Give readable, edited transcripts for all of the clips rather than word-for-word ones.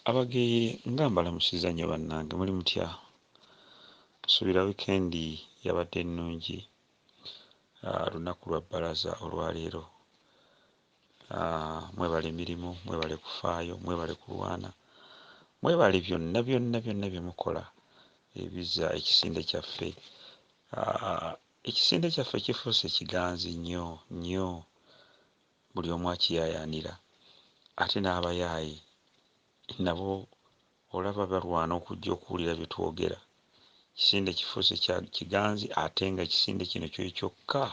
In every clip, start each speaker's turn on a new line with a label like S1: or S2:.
S1: Abageye nga mbalamusiza nnyo bannange, muli mutya? Nsuubira wikendi yabadde nnungi. Lunaku lwa bbalaza olwaleero. Mwebale emirimu, mwebale kufaayo, mwebale kulwana, mwebale byonna byonna byonna bye mukola ebizza ekisinde kyaffe. Ekisinde kyaffe kifuuse kiganzi nnyo nnyo, buli omu akiyaayaanira, ate n'abayaaye nabo olaba balwana okujja okuwulira bye twogera. Ekisinde kifuuse kya kiganzi ate nga ekisinde kino kyo kyokka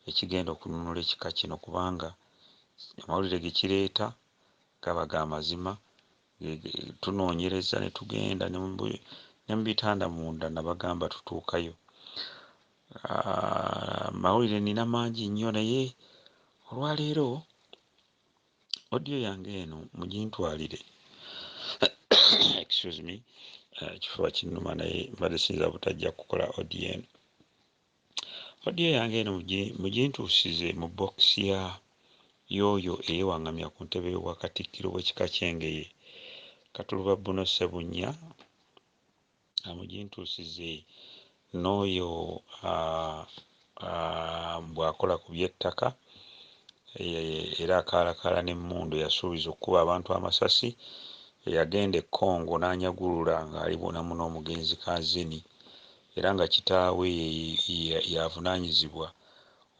S1: ekigenda okununula ekika kino, kubanga amawulire ge kireeta gaba ga mazima. Tunoonyereza ne tugenda ne mu bitanda munda nabagamba tutuukayo. Mawulire nina mangi nnyo, naye olwaleero odiyo yange eno mugintwalire. Excuse me, ekifuba kinnuma naye mbadde siyinza butajja kukola odiyo eno. Odiyo yange eno mugintuusize mu bokisi y'oyo eyeewaŋŋamya ku ntebe y'obwakatikkiro bw'ekika ky'Engeye, Katuluba Bbuno Ssebunya. Mugintuusize n'oyo bw'akola ku by'ettaka era akaalakaala n'emmundu yasuubiza okukuba abantu amasasi, eyagenda e Congo n'anyagulula ng'ali namu n'omugenzi Kazini, era nga kitaawe yavunaanyizibwa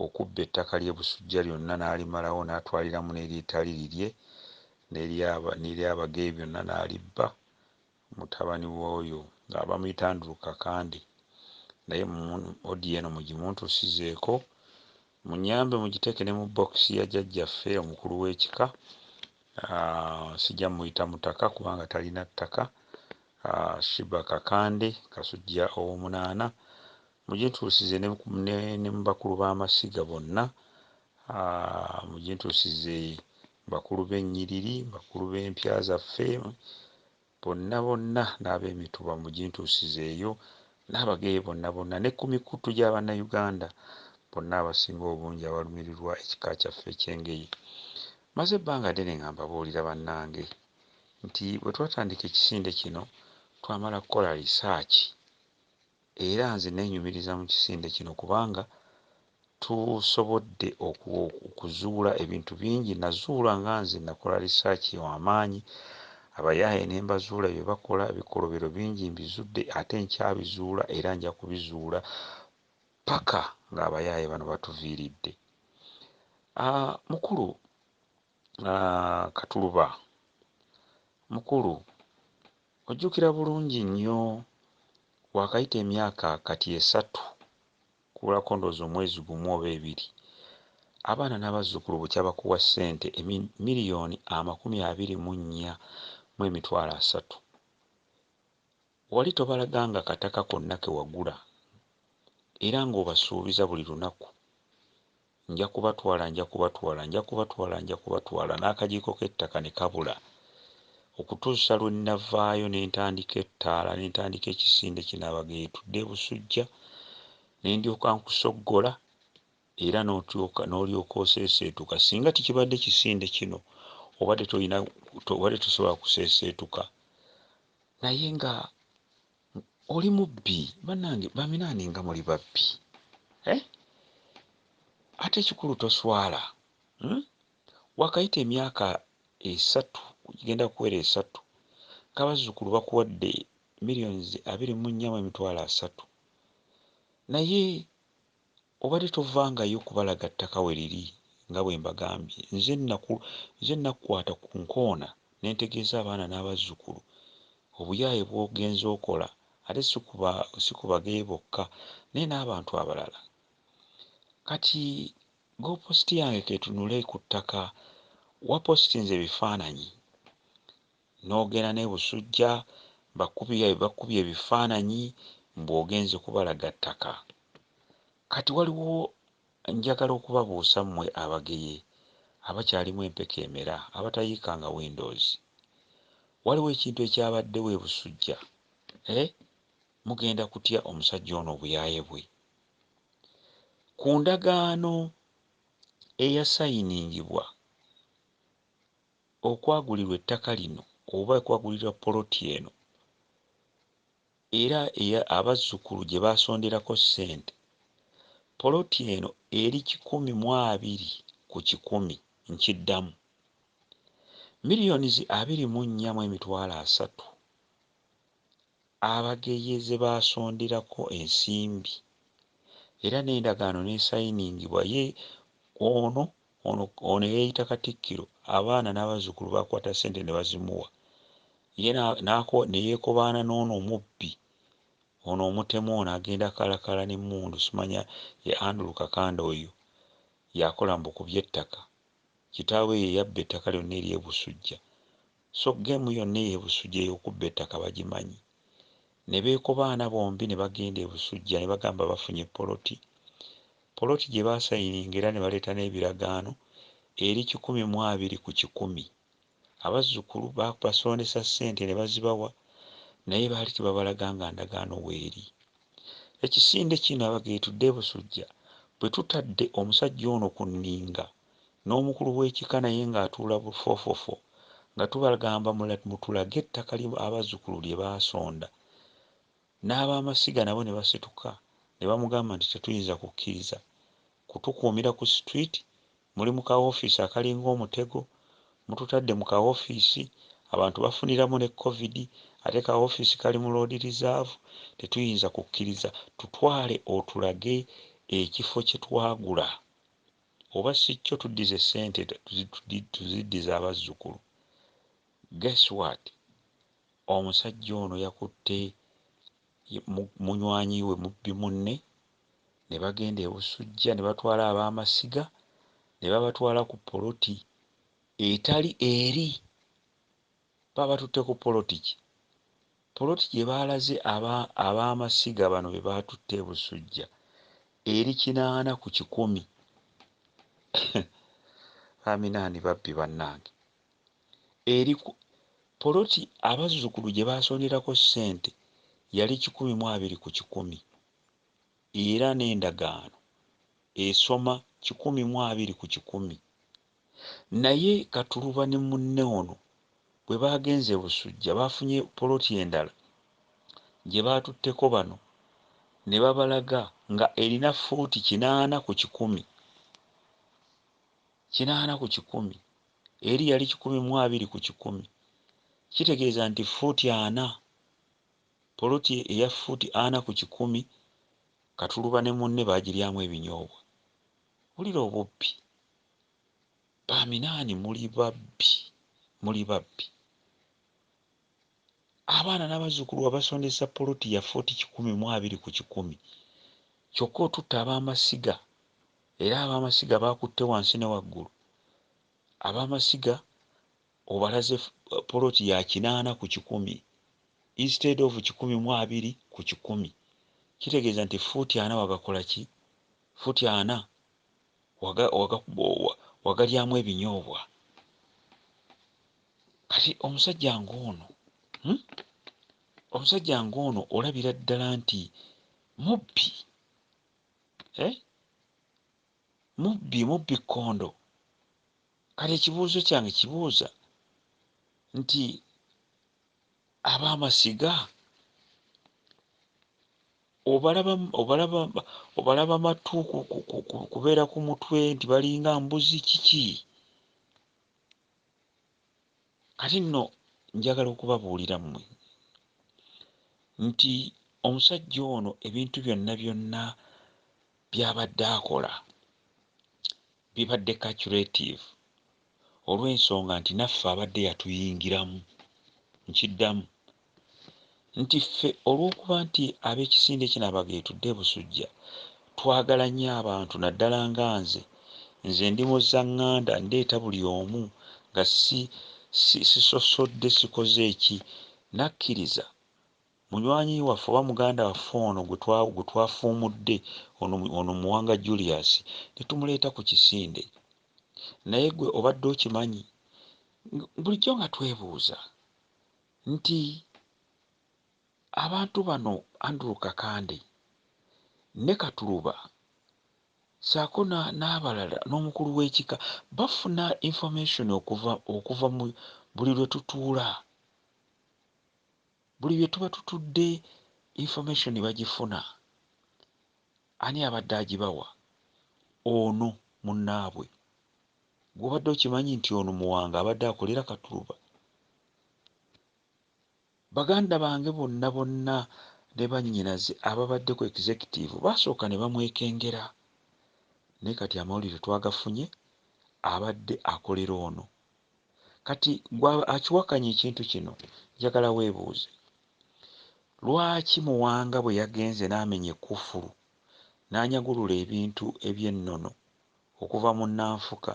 S1: okubba ettaka ly'e Ebussujja lyonna n'alimalawo n'atwaliramu n'ery'ettali lirye n'ery'Abageye byonna n'alibba. Mutabani w'oyo bamuyita Kakande, naye odiyo eno mugimuntuusizeeko, munyambe mugiteeke ne mu bokisi ya jjajjaffe omukulu w'ekika. Sijja muyita mutaka kubanga talina ttaka. Shiba Kakande Kassujja ow'omunaana, mugintuusize ne mu bakulu b'amasiga bonna. Mugintuusize bakulu b'ennyiriri, bakulu b'empya zaffe bonna bonna, n'ab'emituba mugintuusizeeyo, n'Abageye bonna bonna, ne ku mikutu gya Bannayuganda bonna abasinga obungi abalumirirwa ekika kyaffe eky'Engeye. Maze ebbanga ddene nga mbabuulira bannange nti bwe twatandika ekisinde kino twamala kukola lisaaki, era nze neenyumiriza mu kisinde kino kubanga tusobodde okuzuula ebintu bingi. Nazuula nga nze nakola lisaaki w'amaanyi, abayaaye ne mbazuula bye bakola, ebikolobero bingi mbizudde, ate nkyabizuula era nja kubizuula paka ng'abayaaye bano batuviiridde. Mukulu Katuluba, mukulu, ojjukira bulungi nnyo waakayita emyaka kati 3 kubulako ndowooza omwezi gumu oba 2, abaana n'abazzukulu bukya bakuwa ssente $24,300,000. Wali tobalaganga kataka konna ke wagula era ng'obasuubiza buli lunaku, nja kubatwala n'akajiiko k'ettaka ne kabula, okutuusa lwe nnavaayo ne ntandika ettaala, ne ntandika ekisinde kino Abageye Tudde Ebussujja, ne ndyoka nkusoggola era n'olyoka oseeseetuka. Singa tikibadde kisinde kino obadde tosobola kuseeseetuka, naye nga oli mubbi. Bannange baminaani nga muli babbi, ate ekikulu toswala. Wakayita emyaka 3, kigenda kuwera 3, ng'abazzukulu bakuwadde $24,300,000, naye obadde tovangayo kubalaga ttaka we liri nga bwe mbagambye. Nze nakukwata ku nkoona ne ntegeeza abaana n'abazzukulu obuyaaye bw'ogenza okola, ate si ku Bageye bokka naye n'abantu abalala. Kati gopositi yange ketunule ku ttaka, wapositinze ebifaananyi n'ogenda n'Ebussujja bakubye ebifaananyi mbw'ogenze kubalaga ttaka. Kati waliwo njagala okubabuusa mmwe Abageye abakyalimu empeka emera, abatayiikanga Windows. Waliwo ekintu ekyabaddewo Ebussujja, mugenda kutya omusajja ono obuyaaye bwe. Ku ndagaano eyasayiningibwa okwagulirwa ettaka lino oba kwagulirwa poloti eno era abazzukulu gye baasonderako ssente, poloti eno eri 120 ku 100 nkiddamu, miliyoni 24,300 Abageye ze baasonderako ensimbi era n'endagaano n'esayiningibwa ono yeeyita Katikkiro, abaana n'abazzukulu bakwata ssente ne bazimuwa, ye ne yeekobaana n'ono omubbi, ono omutemu ono agenda kalakala n'emmundu, simanya ye Andrew Kakanda oyo yakola mbu kubya ettaka, kitaawe ye yabba ettaka lyonna eri Ebussujja, so geemu yonna ey'Ebussujja ey'okubba ettaka bagimanyi. Ne beekobaana bombi ne bagenda Ebussujja ne bagamba bafunye poloti gye baasayininga era ne baleeta n'ebiragaano eri 120 ku 100. Abazzukulu basondesa ssente ne bazibawa naye baali tebabalaga nga ndagaano weeri. Ekisinde kino Abageye Tudde Ebussujja bwe tutadde omusajja ono ku nninga n'omukulu w'ekika naye ng'atuula bufoofofo nga tubagamba mutulage ettaka abazzukulu lye baasonda, n'ab'amasiga nabo ne basituka ne bamugamba nti tetuyinza kukkiriza kutukuumira ku street, muli mu kaofiisi akalinga omutego, mututadde mu kaofiisi abantu bafuniramu ne covid ate kaofiisi kali mu road reserve, tetuyinza kukkiriza, tutwale otulage ekifo kye twagula oba si kyo tuddize ssente tuziddiza abazzukulu. Guess what? Omusajja ono yakutte munywanyi we mubbi munne ne bagenda Ebussujja ne batwala ab'amasiga ne babatwala ku poloti etali eri. Baba batutte ku poloti ki? Poloti gye baalaze ab'amasiga bano be baatutte Ebussujja eri 80 ku 100. Aminaani babbi bannange. Eri poloti abazzukulu gye baasonderako ssente yali 120 ku 100 era n'endagaano esoma 120 ku 100. Naye Katuluba ne munne ono bwe baagenze Ebussujja bafunye poloti endala gye baatutteko bano ne babalaga nga erina fuuti 80 ku 100. 80 ku 100 eri yali 120 ku 100, kitegeeza nti fuuti 40, poloti eya fuuti 40 ku 100 Katuluba ne munne baagiryamu ebinyoobwa. Wulira obubbi, Baaminaani muli babbi. Abaana n'abazzukulu abasondesa poloti ya fuuti 120 ku 100 kyokka otutta ab'amasiga era ab'amasiga baakutte wansi ne waggulu. Ab'amasiga obalaze poloti ya 80 ku 100 instead of 120 ku 100, kitegeeza nti fuuti 40 wagakola ki? Fuuti 40 wagalyamu ebinyoobwa. Kati omusajja ng'ono olabira ddala nti mubbi kkondo. Kati ekibuuzo kyange kibuuza nti ab'amasiga obalaba matu kubeera ku mutwe nti balinga mbuzi kiki? Kati nno njagala okubabuulira mmwe nti omusajja ono ebintu byonna by'abadde akola bibadde calculative olw'ensonga nti naffe abadde yatuyingiramu. Nkiddamu nti ffe olw'okuba nti ab'ekisinde kino Abageye Tudde Ebussujja twagala nnyo abantu, naddala nga nze ndi muzzaŋŋanda ndeeta buli omu nga sisosodde sikoze eki, nakkiriza munywanyi waffe oba muganda waffe ono gwe twafuumudde ono Muwanga Julius ne tumuleeta ku kisinde. Naye gwe obadde okimanyi, bulijjo nga twebuuza nti abantu bano Andrew Kakande ne Katuluba ssaako n'abalala n'omukulu w'ekika bafuna information okuva mu buli lwe tutuula. buli bye tuba tutudde information bagifuna ani abadde agibawa ono munnaabwe gw'obadde okimanyi nti ono muwanga abadde akolera Katuluba. Baganda bange bonna bonna ne bannyinaze ababadde ku executive baasooka ne bamwekengera naye kati amawulire twagafunye abadde akolera ono. Kati gwe akiwakanya ekintu kino njagala weebuuze lwaki muwanga bwe yagenze n'amenya ekkufulu n'anyagulula ebintu eby'ennono okuva mu Nanfuka,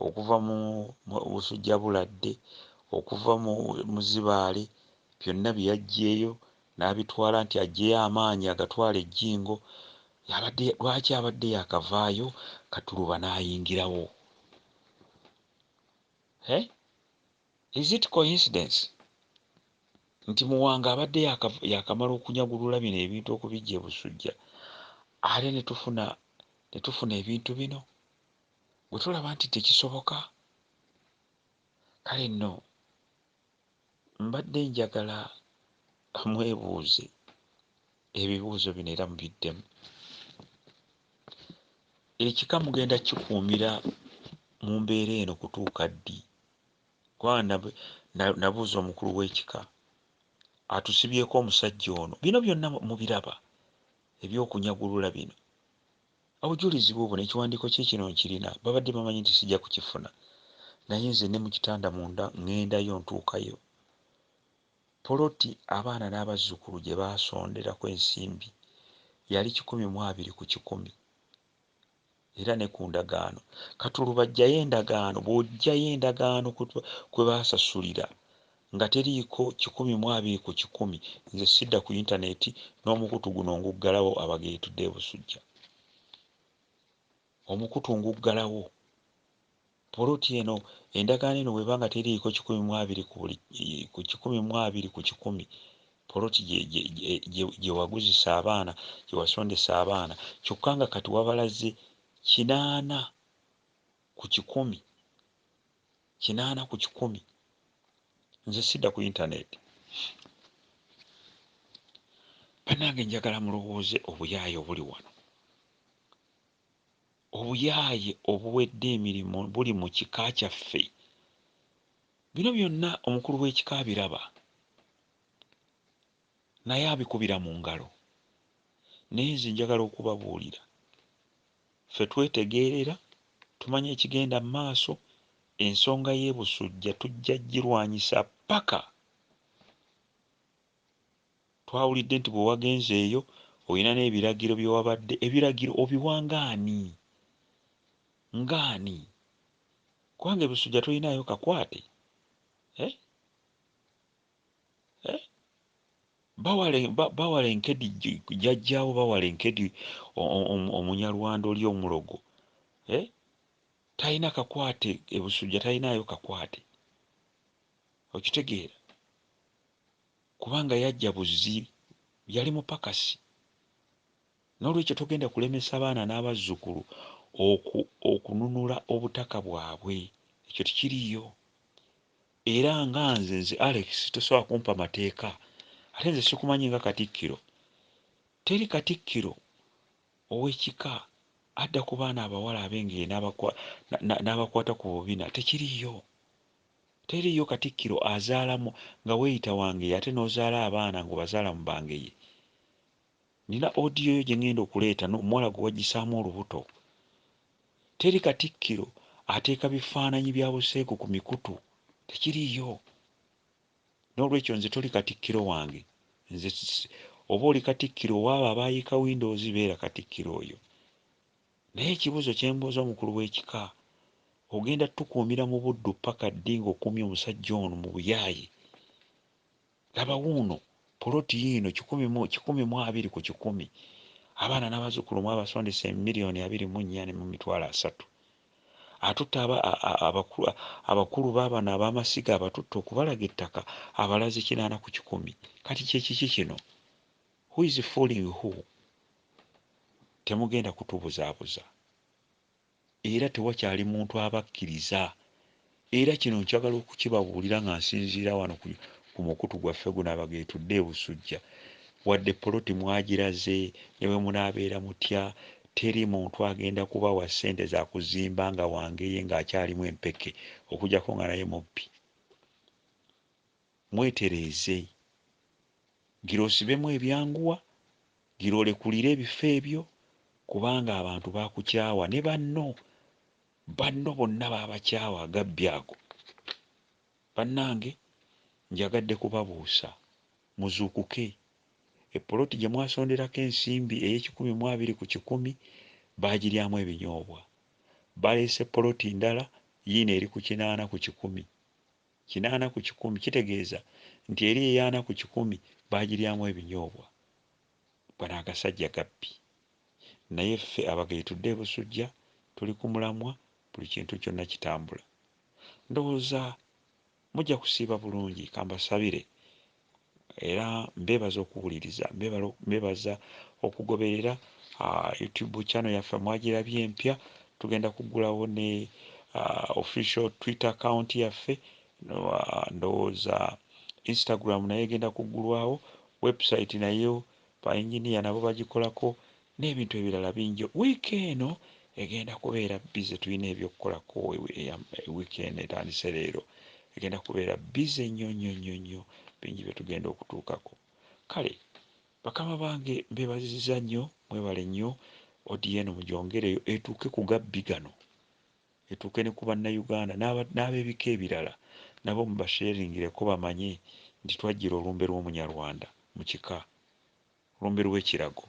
S1: okuva mu Busujja Buladde, okuva mu Zibaale, byonna bye yaggyeeyo n'abitwala nti aggyeyo amaanyi agatwala e Jjingo. Lwaki abadde yakavaayo Katuluba n'ayingirawo? Is it coincidence nti muwanga abadde yakamala okunyagulula bino ebintu okubiggya Ebussujja ate ne tufuna ebintu bino bwe tulaba nti tekisoboka? Kale nno mbadde njagala mwebuuze ebibuuzo bino era mubiddemu. Ekika mugenda kikuumira mu mbeera eno kutuuka ddi? Kubanga nabuuza omukulu w'ekika atusibyeko omusajja ono. Bino byonna mubiraba eby'okunyagulula bino. Obujulizi buubwo n'ekiwandiiko kye kino nkirina, babadde bamanyi nti sijja kukifuna naye nze ne mu kitanda munda ŋŋendayo ntuukayo. Poloti abaana n'abazzukulu gye baasonderako ensimbi yali 120/100 era ne ku ndagaano. Katuluba ajjayo endagaano, bw'ojjayo endagaano kwe baasasulira nga teriiko 120/100, nze sidda ku intaneti n'omukutu guno nguggalawo Abageye Tudde Ebussujja. Omukutu nguggalawo. Poloti eno endagaano eno bw'eba nga teriiko 120/100, poloti gye waguzisa abaana, gye wasondesa abaana, kyokka nga kati wabalaze 80/100. 80/100. Nze sidda ku intaneti. Bannange njagala mulowooze obuyaaye obuli wano. Obuyaaye obuwedde emirimu buli mu kika kyaffe. Bino byonna omukulu w'ekika abiraba naye abikubira mu ngalo. Naye nze njagala okubabuulira ffe twetegeerera, tumanye ekigenda mu maaso. Ensonga y'Ebussujja tujja girwanyisa paka. Twawulidde nti bwe wagenze eyo olina n'ebiragiro bye wabadde. Ebiragiro obiwa ngaani? Ngaani? Kubanga Ebussujja tolinaayo kakwate. Bawala enkedi jjajjaawo, bawala enkedi omunyarwanda oli omulogo. Talina kakwate. Ebussujja talinaayo kakwate. Okitegeera? Kubanga yajja buzzi, yali mupakasi. N'olwekyo togenda kulemesa abaana n'abazzukulu okununula obutaka bwabwe. Ekyo tekiriiyo. Era nga nze Alex tosobola kumpa mateeka. Ate nze sikumanyi nga Katikkiro. Teri Katikkiro ow'ekika adda ku baana abawala ab'engeri n'abakwata ku bubina. Tekiriiyo. Teriiyo Katikkiro azaalamu nga weeyita Wangeye ate n'ozaala abaana ng'obazaala mu Bangeye. Nina odiyo yo gye ngenda okuleeta n'omuwala gwe waggisaamu olubuto. Teri Katikkiro ateeka bifaananyi bya buseegu ku mikutu. Tekiriiyo. N'olwekyo nze toli Katikkiro wange. Nze oba oli Katikkiro waabo abaayiika Windows beera Katikkiro oyo. Naye ekibuuzo kye mbuuza omukulu w'ekika, ogenda tukuumira mu buddu paka ddi ng'okuumye omusajja ono mu buyaaye? Laba wuuno poloti yiino 120/100. Abaana n'abazzukulu abasondesa 2,430,000. Atutta abakulu b'abano ab'amasiga abatutte okubalaga ettaka abalaze 80/100. Kati kiki kino? Who is fooling who? Temugenda kutubuzaabuza. Era tewakyali muntu abakkiriza. Era kino nkyagala okukibabuulira nga nsinziira wano ku mukutu gwaffe guno Abageye Tudde Ebussujja, wadde poloti mwagiraze ne bwe munaabeera mutya, teri muntu agenda kubawa ssente za kuzimba nga wange ye ng'akyalimu empeke okujjako nga naye mubbi. Mwetereeze, gira osibemu ebyanguwa, gira olekulire ebifo ebyo, kubanga abantu baakukyawa ne banno bonna baabakyawa agabbi ago. Bannange, njagadde kubabuusa muzuukuke. Epoloti gye mwasonderako ensimbi ey'K120 baagiryamu ebinyoobwa. Baleese poloti ndala yiino eri ku 80/100. 80/100 kitegeeza nti eri eya40/100 baagiryamu ebinyoobwa. Bano agasajja gabbi. Naye ffe Abageye Tudde Ebussujja tuli ku mulamwa, buli kintu kyonna kitambula. Ndowooza mujja kusiiba bulungi, kambasabire. Era mbeebaza okuwuliriza, mbeebaza okugoberera YouTube channel yaffe mwagirabye empya. Tugenda kuggulawo ne official Twitter account yaffe, ndowooza Instagram naye egenda kuggulwawo, website nayo baengineer nabo bagikolako, n'ebintu ebirala bingi. Wiiki eno egenda kubeera bize, tulina ebyokukolako. Wiiki eno etandise leero egenda kubeera bize nnyo, bingi bye tugenda okutuukako. Kale bakama bange, mbeebazizza nnyo, mwebale nnyo. Odiyo eno mugyongereyo etuuke ku gabbi gano, etuuke ne ku bannayuganda n'ab'ebika ebirala, nabo mubasheeringireko bamanye nti twajjira olumbe lw'Omunyarwanda mu kika, olumbe lw'ekirago.